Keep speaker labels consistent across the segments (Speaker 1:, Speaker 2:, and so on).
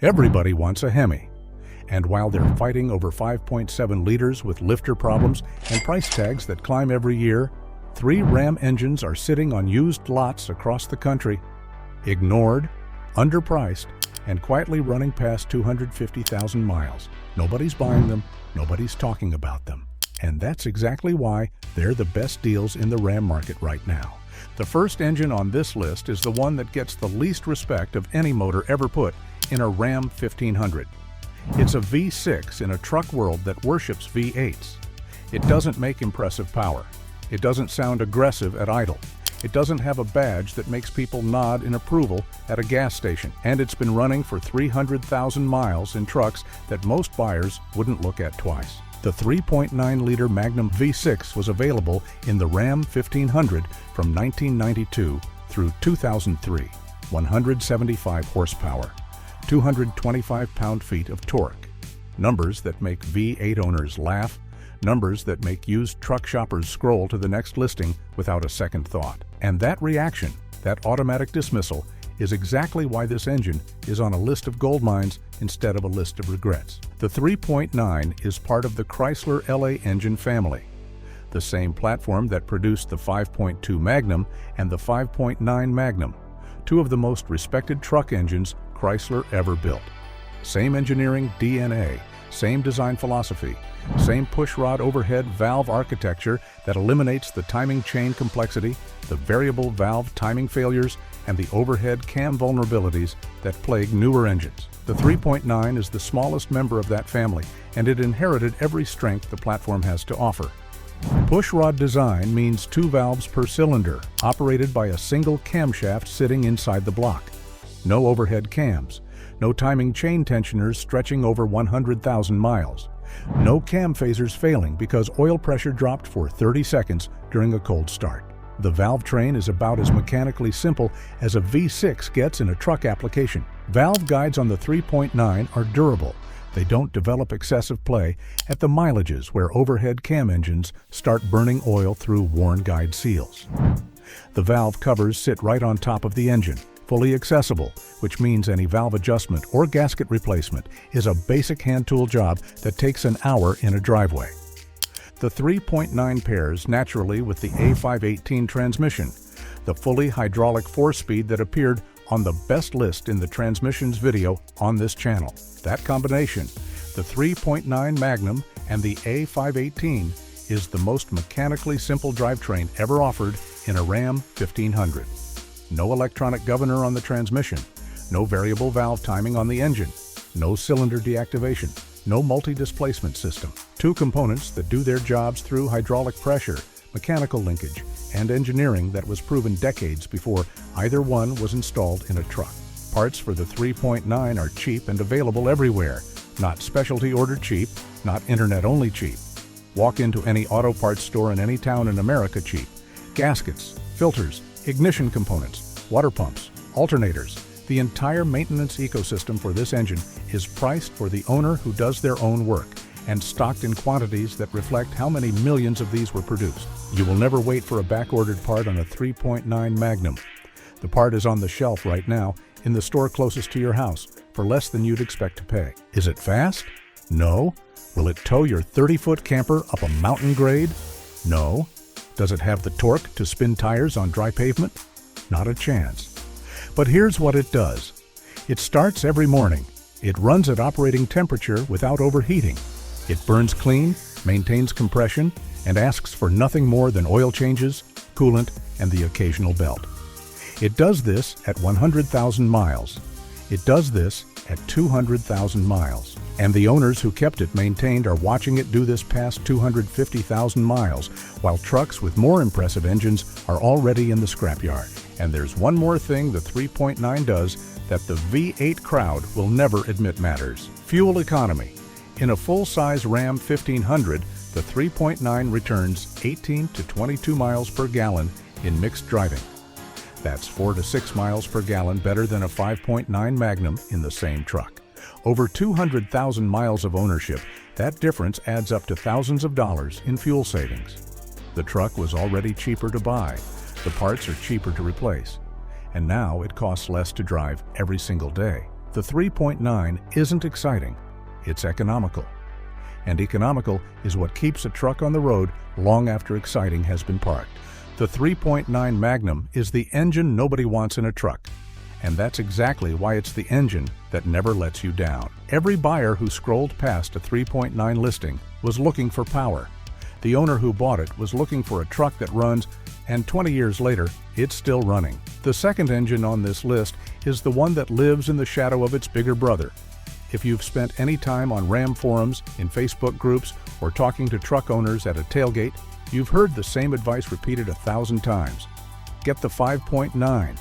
Speaker 1: Everybody wants a HEMI. And while they're fighting over 5.7 liters with lifter problems and price tags that climb every year, 3 Ram engines are sitting on used lots across the country, ignored, underpriced, and quietly running past 250,000 miles. Nobody's buying them, nobody's talking about them. And that's exactly why they're the best deals in the Ram market right now. The first engine on this list is the one that gets the least respect of any motor ever put in a Ram 1500. It's a V6 in a truck world that worships V8s. It doesn't make impressive power. It doesn't sound aggressive at idle. It doesn't have a badge that makes people nod in approval at a gas station. And it's been running for 300,000 miles in trucks that most buyers wouldn't look at twice. The 3.9-liter Magnum V6 was available in the Ram 1500 from 1992 through 2003. 175 horsepower. 225 pound-feet of torque. Numbers that make V8 owners laugh, numbers that make used truck shoppers scroll to the next listing without a second thought. And that reaction, that automatic dismissal, is exactly why this engine is on a list of gold mines instead of a list of regrets. The 3.9 is part of the Chrysler LA engine family, the same platform that produced the 5.2 Magnum and the 5.9 Magnum, two of the most respected truck engines Chrysler ever built. Same engineering DNA, same design philosophy, same pushrod overhead valve architecture that eliminates the timing chain complexity, the variable valve timing failures, and the overhead cam vulnerabilities that plague newer engines. The 3.9 is the smallest member of that family, and it inherited every strength the platform has to offer. Pushrod design means 2 valves per cylinder, operated by a single camshaft sitting inside the block. No overhead cams, no timing chain tensioners stretching over 100,000 miles, no cam phasers failing because oil pressure dropped for 30 seconds during a cold start. The valve train is about as mechanically simple as a V6 gets in a truck application. Valve guides on the 3.9 are durable. They don't develop excessive play at the mileages where overhead cam engines start burning oil through worn guide seals. The valve covers sit right on top of the engine, fully accessible, which means any valve adjustment or gasket replacement is a basic hand tool job that takes an hour in a driveway. The 3.9 pairs naturally with the A518 transmission, the fully hydraulic 4-speed that appeared on the best list in the transmissions video on this channel. That combination, the 3.9 Magnum and the A518, is the most mechanically simple drivetrain ever offered in a Ram 1500. No electronic governor on the transmission, no variable valve timing on the engine, no cylinder deactivation, no multi-displacement system. 2 components that do their jobs through hydraulic pressure, mechanical linkage, and engineering that was proven decades before either one was installed in a truck. Parts for the 3.9 are cheap and available everywhere, not specialty order cheap, not internet-only cheap. Walk into any auto parts store in any town in America cheap. Gaskets, filters, ignition components, water pumps, alternators. The entire maintenance ecosystem for this engine is priced for the owner who does their own work and stocked in quantities that reflect how many millions of these were produced. You will never wait for a back-ordered part on a 3.9 Magnum. The part is on the shelf right now in the store closest to your house for less than you'd expect to pay. Is it fast? No. Will it tow your 30-foot camper up a mountain grade? No. Does it have the torque to spin tires on dry pavement? Not a chance. But here's what it does. It starts every morning. It runs at operating temperature without overheating. It burns clean, maintains compression, and asks for nothing more than oil changes, coolant, and the occasional belt. It does this at 100,000 miles. It does this at 200,000 miles. And the owners who kept it maintained are watching it do this past 250,000 miles, while trucks with more impressive engines are already in the scrapyard. And there's one more thing the 3.9 does that the V8 crowd will never admit matters: fuel economy. In a full-size Ram 1500, the 3.9 returns 18 to 22 miles per gallon in mixed driving. That's 4 to 6 miles per gallon better than a 5.9 Magnum in the same truck. Over 200,000 miles of ownership, that difference adds up to thousands of dollars in fuel savings. The truck was already cheaper to buy. The parts are cheaper to replace. And now it costs less to drive every single day. The 3.9 isn't exciting, it's economical. And economical is what keeps a truck on the road long after exciting has been parked. The 3.9 Magnum is the engine nobody wants in a truck. And that's exactly why it's the engine that never lets you down. Every buyer who scrolled past a 3.9 listing was looking for power. The owner who bought it was looking for a truck that runs, and 20 years later, it's still running. The second engine on this list is the one that lives in the shadow of its bigger brother. If you've spent any time on Ram forums, in Facebook groups, or talking to truck owners at a tailgate, you've heard the same advice repeated 1,000 times. Get the 5.9.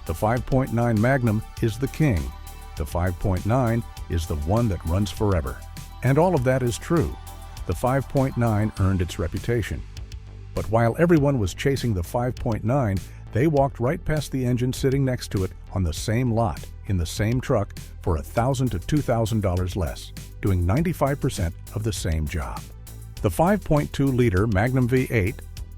Speaker 1: The 5.9 Magnum is the king. The 5.9 is the one that runs forever. And all of that is true. The 5.9 earned its reputation. But while everyone was chasing the 5.9, they walked right past the engine sitting next to it on the same lot, in the same truck, for $1,000 to $2,000 less, doing 95% of the same job. The 5.2-liter Magnum V8,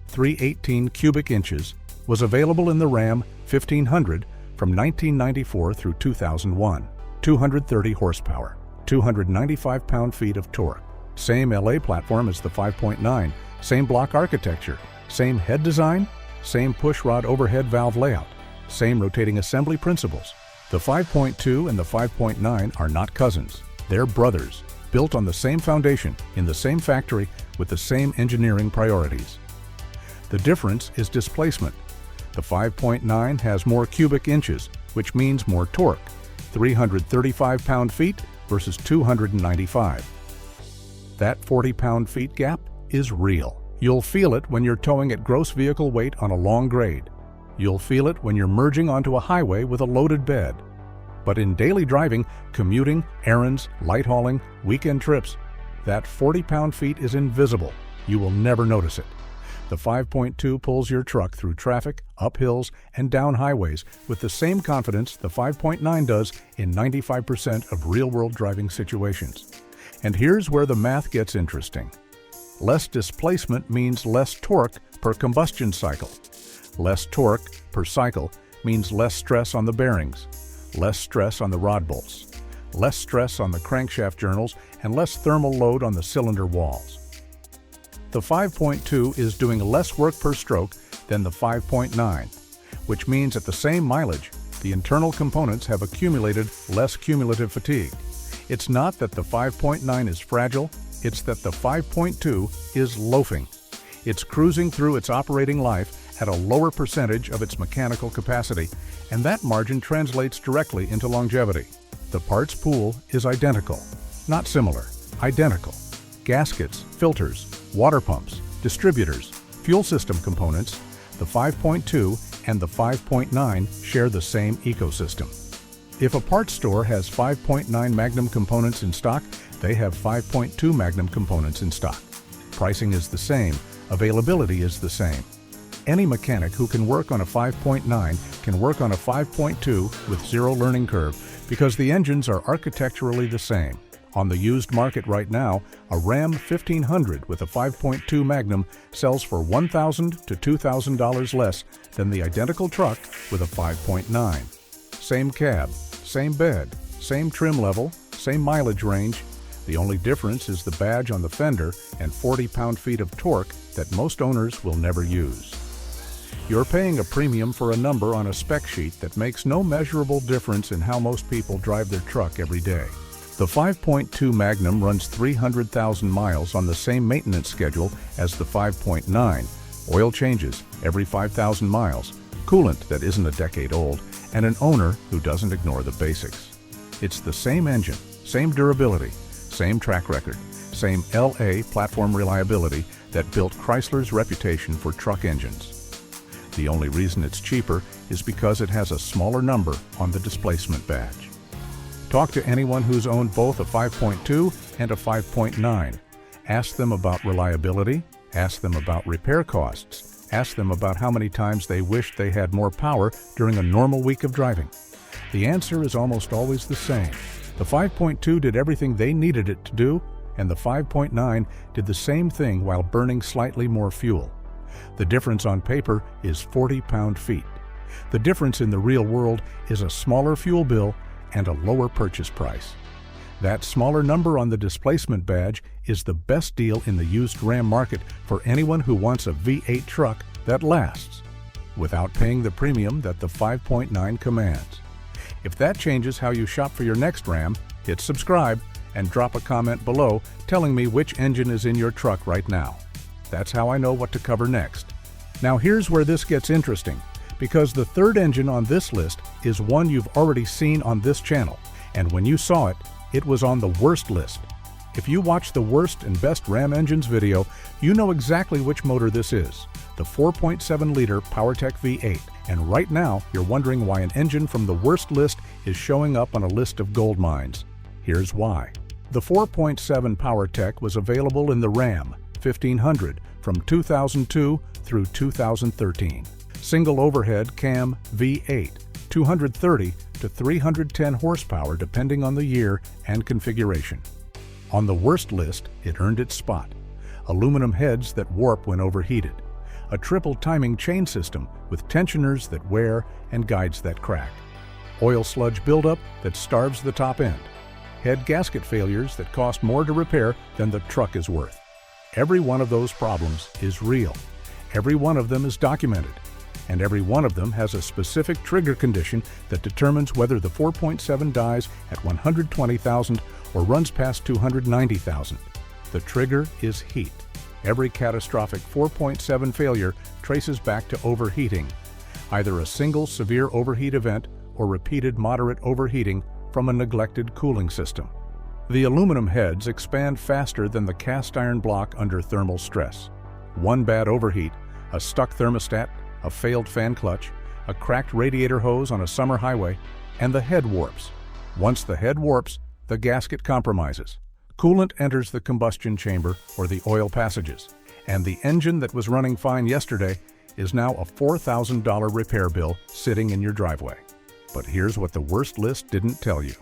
Speaker 1: 318 cubic inches, was available in the Ram 1500 from 1994 through 2001. 230 horsepower, 295 pound-feet of torque. Same LA platform as the 5.9, same block architecture, same head design, same pushrod overhead valve layout, same rotating assembly principles. The 5.2 and the 5.9 are not cousins. They're brothers, built on the same foundation, in the same factory, with the same engineering priorities. The difference is displacement. The 5.9 has more cubic inches, which means more torque, 335 pound-feet versus 295. That 40 pound-feet gap is real. You'll feel it when you're towing at gross vehicle weight on a long grade. You'll feel it when you're merging onto a highway with a loaded bed. But in daily driving, commuting, errands, light hauling, weekend trips, that 40 pound-feet is invisible. You will never notice it. The 5.2 pulls your truck through traffic, up hills, and down highways with the same confidence the 5.9 does in 95% of real-world driving situations. And here's where the math gets interesting. Less displacement means less torque per combustion cycle. Less torque per cycle means less stress on the bearings, less stress on the rod bolts, less stress on the crankshaft journals, and less thermal load on the cylinder walls. The 5.2 is doing less work per stroke than the 5.9, which means at the same mileage, the internal components have accumulated less cumulative fatigue. It's not that the 5.9 is fragile, it's that the 5.2 is loafing. It's cruising through its operating life at a lower percentage of its mechanical capacity, and that margin translates directly into longevity. The parts pool is identical, not similar, identical. Gaskets, filters, water pumps, distributors, fuel system components, the 5.2 and the 5.9 share the same ecosystem. If a parts store has 5.9 Magnum components in stock, they have 5.2 Magnum components in stock. Pricing is the same, availability is the same. Any mechanic who can work on a 5.9 can work on a 5.2 with zero learning curve because the engines are architecturally the same. On the used market right now, a Ram 1500 with a 5.2 Magnum sells for $1,000 to $2,000 less than the identical truck with a 5.9. Same cab, same bed, same trim level, same mileage range. The only difference is the badge on the fender and 40 pound-feet of torque that most owners will never use. You're paying a premium for a number on a spec sheet that makes no measurable difference in how most people drive their truck every day. The 5.2 Magnum runs 300,000 miles on the same maintenance schedule as the 5.9. Oil changes every 5,000 miles, coolant that isn't a decade old, and an owner who doesn't ignore the basics. It's the same engine, same durability, same track record, same LA platform reliability that built Chrysler's reputation for truck engines. The only reason it's cheaper is because it has a smaller number on the displacement badge. Talk to anyone who's owned both a 5.2 and a 5.9. Ask them about reliability, ask them about repair costs, ask them about how many times they wished they had more power during a normal week of driving. The answer is almost always the same. The 5.2 did everything they needed it to do, and the 5.9 did the same thing while burning slightly more fuel. The difference on paper is 40 pound-feet. The difference in the real world is a smaller fuel bill and a lower purchase price. That smaller number on the displacement badge is the best deal in the used Ram market for anyone who wants a V8 truck that lasts, without paying the premium that the 5.9 commands. If that changes how you shop for your next Ram, hit subscribe and drop a comment below telling me which engine is in your truck right now. That's how I know what to cover next. Now here's where this gets interesting, because the third engine on this list is one you've already seen on this channel, and when you saw it, it was on the worst list. If you watch the worst and best Ram engines video, you know exactly which motor this is, the 4.7-liter PowerTech V8. And right now, you're wondering why an engine from the worst list is showing up on a list of gold mines. Here's why. The 4.7 PowerTech was available in the Ram 1500 from 2002 through 2013. Single overhead cam V8, 230 to 310 horsepower depending on the year and configuration. On the worst list, it earned its spot. Aluminum heads that warp when overheated. A triple timing chain system with tensioners that wear and guides that crack. Oil sludge buildup that starves the top end. Head gasket failures that cost more to repair than the truck is worth. Every one of those problems is real. Every one of them is documented. And every one of them has a specific trigger condition that determines whether the 4.7 dies at 120,000 or runs past 290,000. The trigger is heat. Every catastrophic 4.7 failure traces back to overheating, either a single severe overheat event or repeated moderate overheating from a neglected cooling system. The aluminum heads expand faster than the cast iron block under thermal stress. One bad overheat, a stuck thermostat, a failed fan clutch, a cracked radiator hose on a summer highway, and the head warps. Once the head warps, the gasket compromises. Coolant enters the combustion chamber or the oil passages, and the engine that was running fine yesterday is now a $4,000 repair bill sitting in your driveway. But here's what the worst list didn't tell you.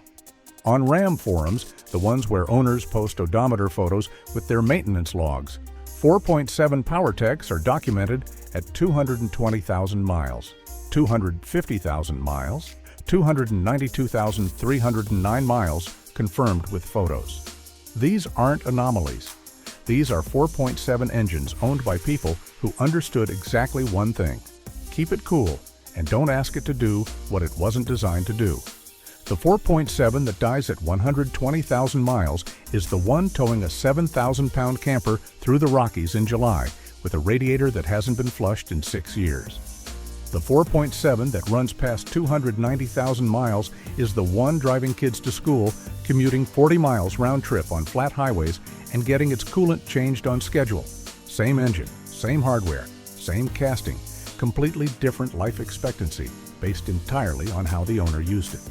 Speaker 1: On Ram forums, the ones where owners post odometer photos with their maintenance logs, 4.7 PowerTechs are documented at 220,000 miles, 250,000 miles, 292,309 miles confirmed with photos. These aren't anomalies. These are 4.7 engines owned by people who understood exactly one thing: keep it cool and don't ask it to do what it wasn't designed to do. The 4.7 that dies at 120,000 miles is the one towing a 7,000-pound camper through the Rockies in July with a radiator that hasn't been flushed in 6 years. The 4.7 that runs past 290,000 miles is the one driving kids to school, commuting 40 miles round trip on flat highways and getting its coolant changed on schedule. Same engine, same hardware, same casting, completely different life expectancy based entirely on how the owner used it.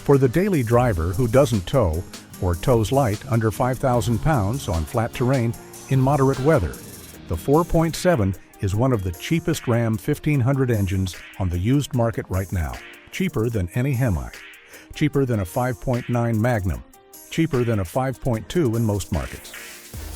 Speaker 1: For the daily driver who doesn't tow or tows light under 5,000 pounds on flat terrain in moderate weather, the 4.7 is one of the cheapest Ram 1500 engines on the used market right now. Cheaper than any HEMI. Cheaper than a 5.9 Magnum. Cheaper than a 5.2 in most markets.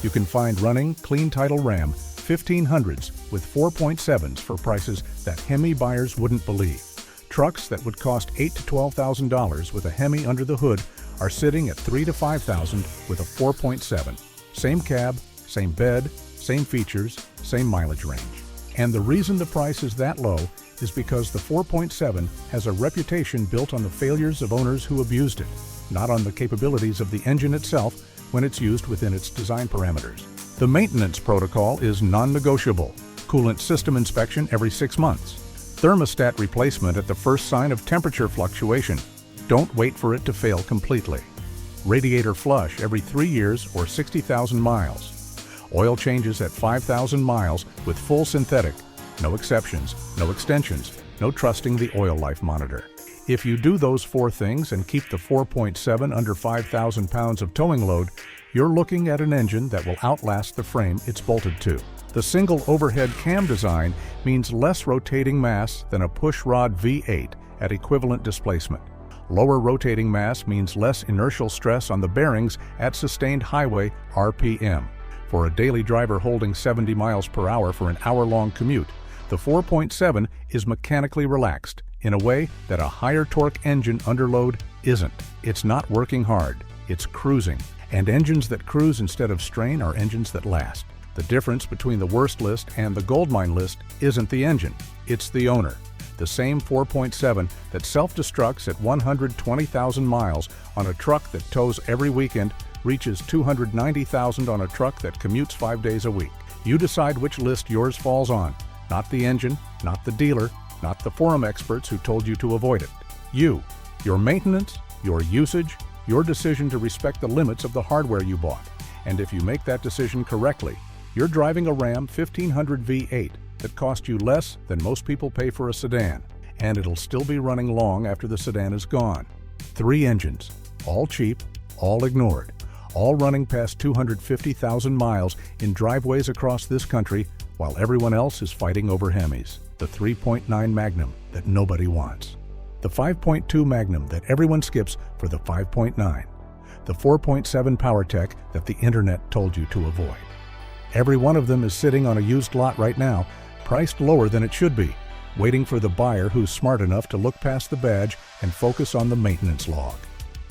Speaker 1: You can find running, clean title Ram 1500s with 4.7s for prices that HEMI buyers wouldn't believe. Trucks that would cost $8,000 to $12,000 with a HEMI under the hood are sitting at $3,000 to $5,000 with a 4.7. Same cab, same bed, same features, same mileage range. And the reason the price is that low is because the 4.7 has a reputation built on the failures of owners who abused it, not on the capabilities of the engine itself when it's used within its design parameters. The maintenance protocol is non-negotiable. Coolant system inspection every 6 months. Thermostat replacement at the first sign of temperature fluctuation. Don't wait for it to fail completely. Radiator flush every 3 years or 60,000 miles. Oil changes at 5,000 miles with full synthetic. No exceptions, no extensions, no trusting the oil life monitor. If you do those 4 things and keep the 4.7 under 5,000 pounds of towing load, you're looking at an engine that will outlast the frame it's bolted to. The single overhead cam design means less rotating mass than a pushrod V8 at equivalent displacement. Lower rotating mass means less inertial stress on the bearings at sustained highway RPM. For a daily driver holding 70 miles per hour for an hour-long commute, the 4.7 is mechanically relaxed in a way that a higher torque engine under load isn't. It's not working hard. It's cruising. And engines that cruise instead of strain are engines that last. The difference between the worst list and the goldmine list isn't the engine. It's the owner. The same 4.7 that self-destructs at 120,000 miles on a truck that tows every weekend reaches 290,000 on a truck that commutes 5 days a week. You decide which list yours falls on. Not the engine, not the dealer, not the forum experts who told you to avoid it. You, your maintenance, your usage, your decision to respect the limits of the hardware you bought. And if you make that decision correctly, you're driving a Ram 1500 V8 that cost you less than most people pay for a sedan, and it'll still be running long after the sedan is gone. 3 engines, all cheap, all ignored, all running past 250,000 miles in driveways across this country while everyone else is fighting over HEMIs. The 3.9 Magnum that nobody wants. The 5.2 Magnum that everyone skips for the 5.9. The 4.7 PowerTech that the internet told you to avoid. Every one of them is sitting on a used lot right now, priced lower than it should be, waiting for the buyer who's smart enough to look past the badge and focus on the maintenance log.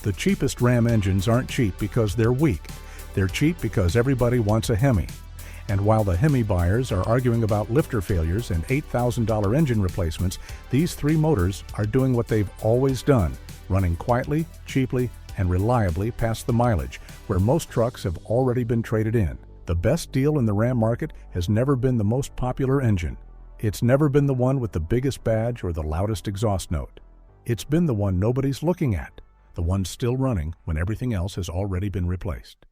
Speaker 1: The cheapest Ram engines aren't cheap because they're weak. They're cheap because everybody wants a HEMI. And while the HEMI buyers are arguing about lifter failures and $8,000 engine replacements, these 3 motors are doing what they've always done, running quietly, cheaply, and reliably past the mileage, where most trucks have already been traded in. The best deal in the Ram market has never been the most popular engine. It's never been the one with the biggest badge or the loudest exhaust note. It's been the one nobody's looking at, the one still running when everything else has already been replaced.